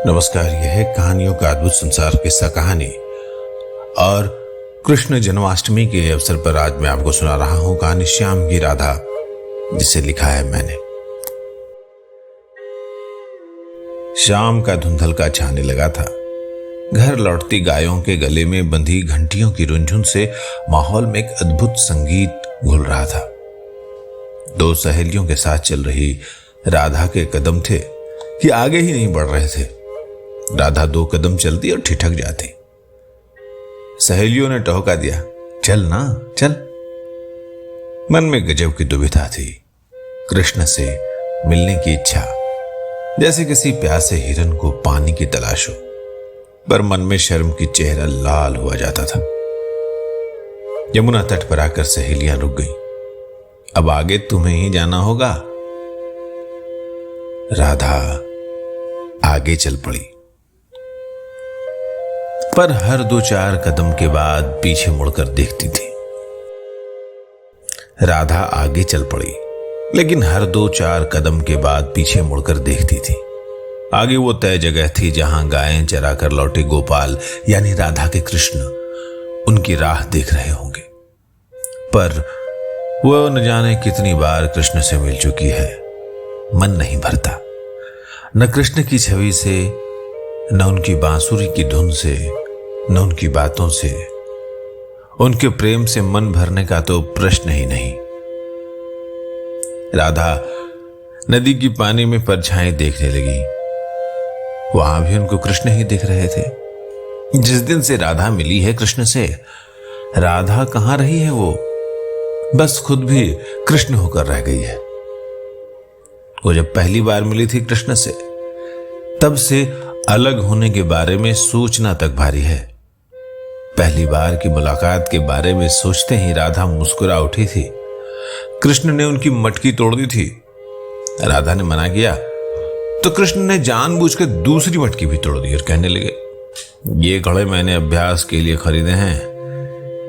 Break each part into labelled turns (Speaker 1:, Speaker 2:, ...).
Speaker 1: नमस्कार। यह है कहानियों का अद्भुत संसार किस्सा कहानी और कृष्ण जन्माष्टमी के अवसर पर आज मैं आपको सुना रहा हूं कहानी श्याम की राधा, जिसे लिखा है मैंने। शाम का धुंधलका छाने लगा था। घर लौटती गायों के गले में बंधी घंटियों की रुंझुन से माहौल में एक अद्भुत संगीत घुल रहा था। दो सहेलियों के साथ चल रही राधा के कदम थे कि आगे ही नहीं बढ़ रहे थे। राधा दो कदम चलती और ठिठक जाती। सहेलियों ने टोका दिया, चल ना चल। मन में गजब की दुविधा थी। कृष्ण से मिलने की इच्छा, जैसे किसी प्यासे हिरन को पानी की तलाश हो, पर मन में शर्म की चेहरा लाल हुआ जाता था। यमुना तट पर आकर सहेलियां रुक गईं। अब आगे तुम्हें ही जाना होगा। राधा आगे चल पड़ी, पर हर दो चार कदम के बाद पीछे मुड़कर देखती थी। राधा आगे चल पड़ी, लेकिन हर दो चार कदम के बाद पीछे मुड़कर देखती थी। आगे वो तय जगह थी जहां गायें चराकर लौटे गोपाल यानी राधा के कृष्ण उनकी राह देख रहे होंगे। पर वो न जाने कितनी बार कृष्ण से मिल चुकी है। मन नहीं भरता, न कृष्ण की छवि से, न उनकी बांसुरी की धुन से, न उनकी बातों से। उनके प्रेम से मन भरने का तो प्रश्न ही नहीं। राधा नदी की पानी में परछाएं देखने लगी। वहां भी उनको कृष्ण ही दिख रहे थे। जिस दिन से राधा मिली है कृष्ण से, राधा कहां रही है वो, बस खुद भी कृष्ण होकर रह गई है। वो जब पहली बार मिली थी कृष्ण से, तब से अलग होने के बारे में सोचना तक भारी है। पहली बार की मुलाकात के बारे में सोचते ही राधा मुस्कुरा उठी थी। कृष्ण ने उनकी मटकी तोड़ दी थी। राधा ने मना किया तो कृष्ण ने जानबूझकर दूसरी मटकी भी तोड़ दी और कहने लगे, ये घड़े मैंने अभ्यास के लिए खरीदे हैं,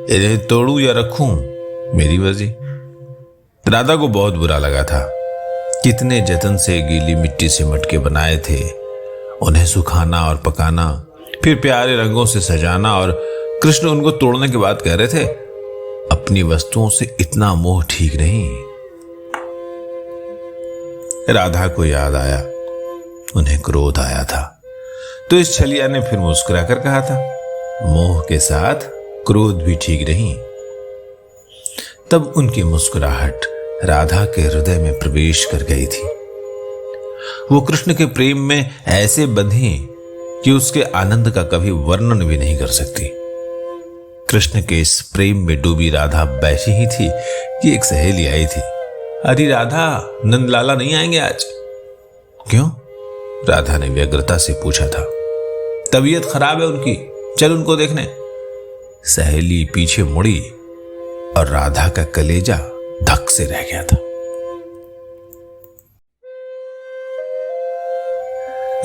Speaker 1: इन्हें तोड़ूं या रखूं, मेरी मर्जी। राधा को बहुत बुरा लगा था। कितने जतन से गीली मिट्टी से मटके बनाए थे, उन्हें सुखाना और पकाना, फिर प्यारे रंगों से सजाना, और कृष्ण उनको तोड़ने के बाद कह रहे थे, अपनी वस्तुओं से इतना मोह ठीक नहीं। राधा को याद आया, उन्हें क्रोध आया था। तो इस छलिया ने फिर मुस्कुरा कर कहा था, मोह के साथ क्रोध भी ठीक नहीं। तब उनकी मुस्कुराहट राधा के हृदय में प्रवेश कर गई थी। वो कृष्ण के प्रेम में ऐसे बंधी कि उसके आनंद का कभी वर्णन भी नहीं कर सकती। कृष्ण के इस प्रेम में डूबी राधा बैठी ही थी कि एक सहेली आई थी। अरे राधा, नंदलाला नहीं आएंगे आज? क्यों? राधा ने व्यग्रता से पूछा था। तबीयत खराब है उनकी, चल उनको देखने। सहेली पीछे मुड़ी और राधा का कलेजा धक से रह गया था।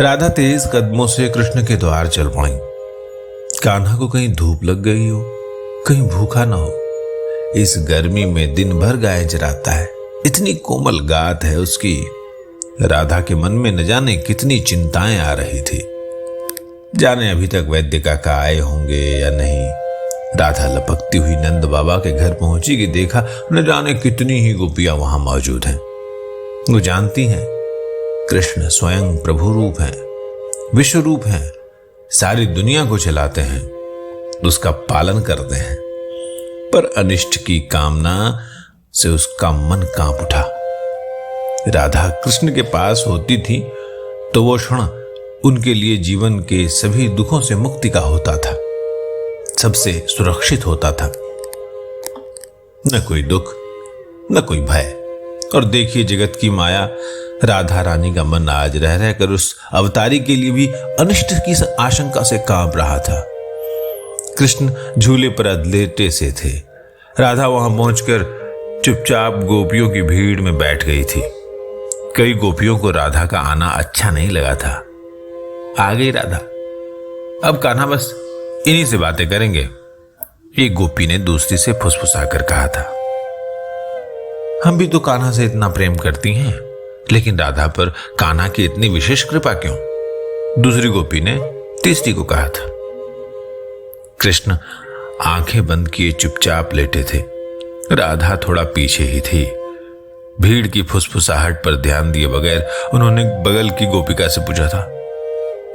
Speaker 1: राधा तेज कदमों से कृष्ण के द्वार चल पड़ी। कान्हा को कहीं धूप लग गई हो, कहीं भूखा ना हो। इस गर्मी में दिन भर गाय चराता है, इतनी कोमल गात है उसकी। राधा के मन में न जाने कितनी चिंताएं आ रही थी। जाने अभी तक वैद्य काका आए होंगे या नहीं। राधा लपकती हुई नंद बाबा के घर पहुंची कि देखा न जाने कितनी ही गोपियां वहां मौजूद हैं। वो जानती हैं कृष्ण स्वयं प्रभु रूप हैं, विश्व रूप हैं, सारी दुनिया को चलाते हैं, उसका पालन करते हैं। पर अनिष्ट की कामना से उसका मन कांप उठा। राधा कृष्ण के पास होती थी तो वो क्षण उनके लिए जीवन के सभी दुखों से मुक्ति का होता था, सबसे सुरक्षित होता था। न कोई दुख, न कोई भय। और देखिए जगत की माया, राधा रानी का मन आज रह रहकर उस अवतारी के लिए भी अनिष्ट की आशंका से कांप रहा था। कृष्ण झूले पर अधलेटे से थे। राधा वहां पहुंचकर चुपचाप गोपियों की भीड़ में बैठ गई थी। कई गोपियों को राधा का आना अच्छा नहीं लगा था। आ गई राधा, अब कान्हा बस इन्हीं से बातें करेंगे, एक गोपी ने दूसरी से फुसफुसाकर कहा था। हम भी तो कान्हा से इतना प्रेम करती हैं, लेकिन राधा पर कान्हा की इतनी विशेष कृपा क्यों? दूसरी गोपी ने तीसरी को कहा था। कृष्ण आंखें बंद किए चुपचाप लेटे थे। राधा थोड़ा पीछे ही थी। भीड़ की फुसफुसाहट पर ध्यान दिए बगैर उन्होंने बगल की गोपिका से पूछा था,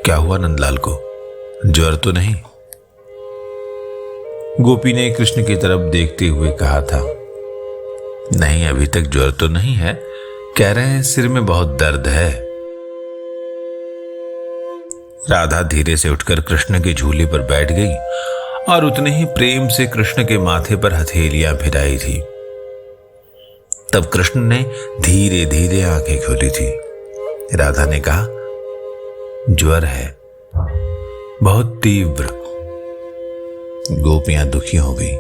Speaker 1: क्या हुआ नंदलाल को, ज्वर तो नहीं? गोपी ने कृष्ण की तरफ देखते हुए कहा था, नहीं अभी तक ज्वर तो नहीं है, कह रहे हैं सिर में बहुत दर्द है। राधा धीरे से उठकर कृष्ण के झूले पर बैठ गई और उतने ही प्रेम से कृष्ण के माथे पर हथेलियां फिराई थी। तब कृष्ण ने धीरे धीरे आंखें खोली थी। राधा ने कहा, ज्वर है, बहुत तीव्र। गोपियां दुखी हो गई।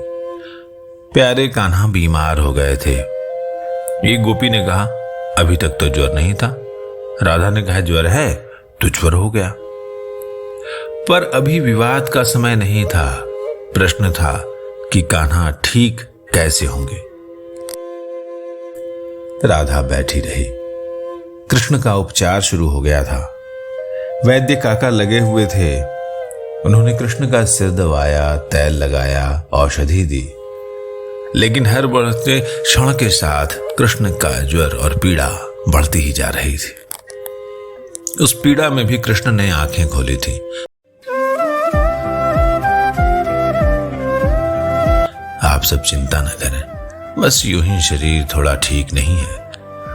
Speaker 1: प्यारे कान्हा बीमार हो गए थे। एक गोपी ने कहा, अभी तक तो ज्वर नहीं था। राधा ने कहा, ज्वर है तो ज्वर हो गया। पर अभी विवाद का समय नहीं था। प्रश्न था कि कान्हा ठीक कैसे होंगे। राधा बैठी रही। कृष्ण का उपचार शुरू हो गया था। वैद्य काका लगे हुए थे। उन्होंने कृष्ण का सिर दबाया, तेल लगाया, औषधि दी, लेकिन हर बढ़ते क्षण के साथ कृष्ण का ज्वर और पीड़ा बढ़ती ही जा रही थी। उस पीड़ा में भी कृष्ण ने आंखें खोली थी। आप सब चिंता न करें, बस यूं ही शरीर थोड़ा ठीक नहीं है,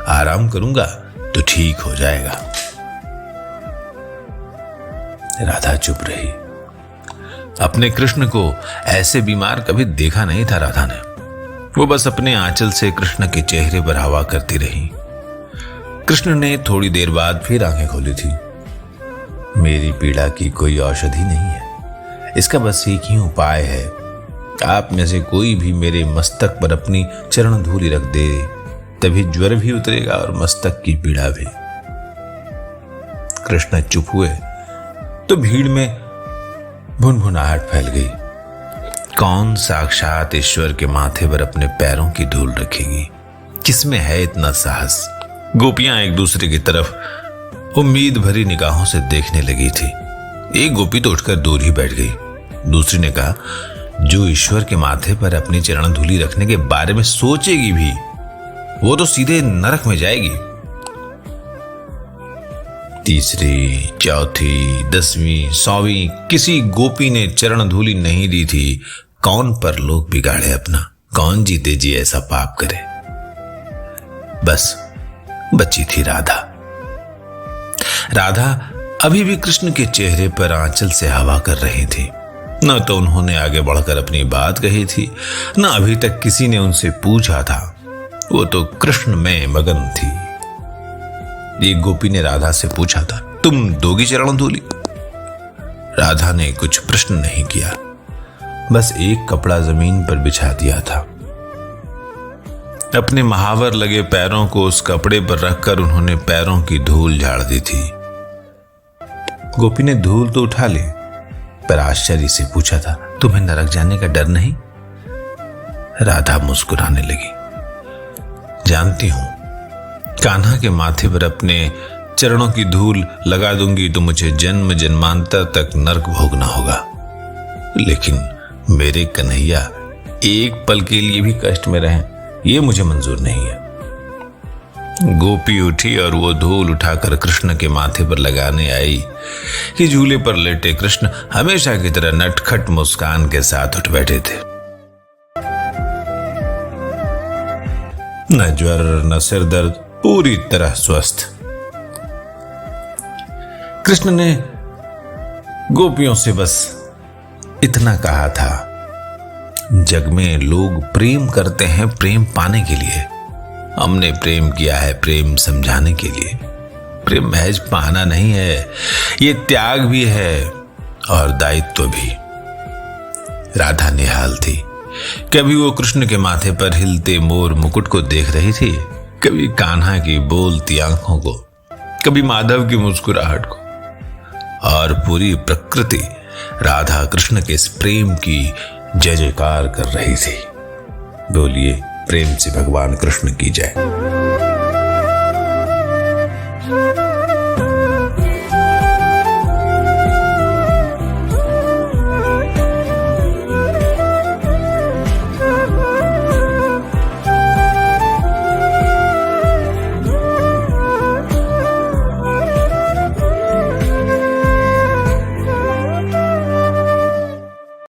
Speaker 1: आराम करूंगा तो ठीक हो जाएगा। राधा चुप रही। अपने कृष्ण को ऐसे बीमार कभी देखा नहीं था राधा ने। वो बस अपने आंचल से कृष्ण के चेहरे पर हवा करती रही। कृष्ण ने थोड़ी देर बाद फिर आंखें खोली थी। मेरी पीड़ा की कोई औषधि नहीं है, इसका बस एक ही उपाय है। आप में से कोई भी मेरे मस्तक पर अपनी चरण धूलि रख दे, तभी ज्वर भी उतरेगा और मस्तक की पीड़ा भी। कृष्ण चुप हुए तो भीड़ में भुनभुनाहट फैल गई। कौन साक्षात ईश्वर के माथे पर अपने पैरों की धूल रखेगी? किसमें है इतना साहस? गोपियां एक दूसरे की तरफ उम्मीद भरी निगाहों से देखने लगी थी। एक गोपी तो उठकर दूर ही बैठ गई। दूसरी ने कहा, जो ईश्वर के माथे पर अपनी चरण धूलि रखने के बारे में सोचेगी भी, वो तो सीधे नरक में जाएगी। तीसरी, चौथी, 10वीं, 100वीं किसी गोपी ने चरण धूलि नहीं दी थी। कौन परलोक बिगाड़े अपना, कौन जीते जी ऐसा पाप करे। बस बची थी राधा। राधा अभी भी कृष्ण के चेहरे पर आंचल से हवा कर रही थी। न तो उन्होंने आगे बढ़कर अपनी बात कही थी, न अभी तक किसी ने उनसे पूछा था। वो तो कृष्ण में मगन थी। एक गोपी ने राधा से पूछा था, तुम दोगी चरण धूलि? राधा ने कुछ प्रश्न नहीं किया, बस एक कपड़ा जमीन पर बिछा दिया था। अपने महावर लगे पैरों को उस कपड़े पर रखकर उन्होंने पैरों की धूल झाड़ दी थी। गोपी ने धूल तो उठा ली, पर आश्चर्य से पूछा था, तुम्हें नरक जाने का डर नहीं? राधा मुस्कुराने लगी। जानती हूं, कान्हा के माथे पर अपने चरणों की धूल लगा दूंगी तो मुझे जन्म जन्मांतर तक नरक भोगना होगा, लेकिन मेरे कन्हैया एक पल के लिए भी कष्ट में रहें, यह मुझे मंजूर नहीं है। गोपी उठी और वो धूल उठाकर कृष्ण के माथे पर लगाने आई कि झूले पर लेटे कृष्ण हमेशा की तरह नटखट मुस्कान के साथ उठ बैठे थे। न ज्वर न सिर दर्द, पूरी तरह स्वस्थ। कृष्ण ने गोपियों से बस इतना कहा था, जग में लोग प्रेम करते हैं प्रेम पाने के लिए, हमने प्रेम किया है प्रेम समझाने के लिए। प्रेम महज पाना नहीं है, ये त्याग भी है और दायित्व भी। राधा निहाल थी। कभी वो कृष्ण के माथे पर हिलते मोर मुकुट को देख रही थी, कभी कान्हा की बोलती आंखों को, कभी माधव की मुस्कुराहट को, और पूरी प्रकृति राधा कृष्ण के इस प्रेम की जय जयकार कर रही थी। बोलिए प्रेम से भगवान कृष्ण की जय।